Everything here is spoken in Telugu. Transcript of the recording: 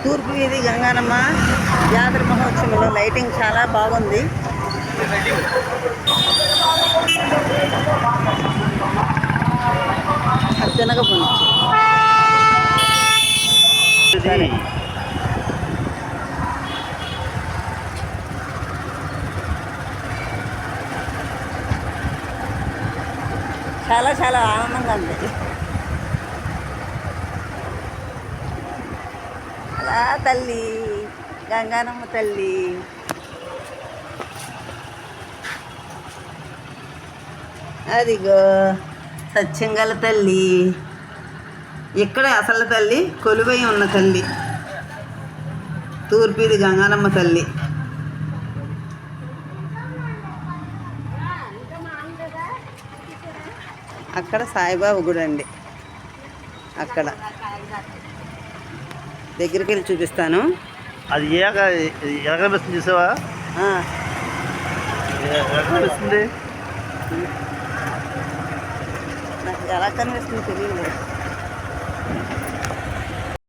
తూర్పు వీధి గంగానమ్మ జాతర మహోత్సవంలో లైటింగ్ చాలా బాగుంది. తినకపోవచ్చు చాలా చాలా ఆనందంగా ఉంది. అలా తల్లి గంగానమ్మ తల్లి అదిగో సత్యంగల తల్లి, ఇక్కడే అసలు తల్లి కొలువై ఉన్న తల్లి తూర్పుది గంగానమ్మ తల్లి. అక్కడ సాయిబాబా గుడి అండి. అక్కడ దగ్గరికి వెళ్ళి చూపిస్తాను. అది ఎలా కనిపిస్తుంది చూసావా? ఎలా కనిపిస్తుంది? నాకు ఎలా కనిపిస్తుంది తెలియదు.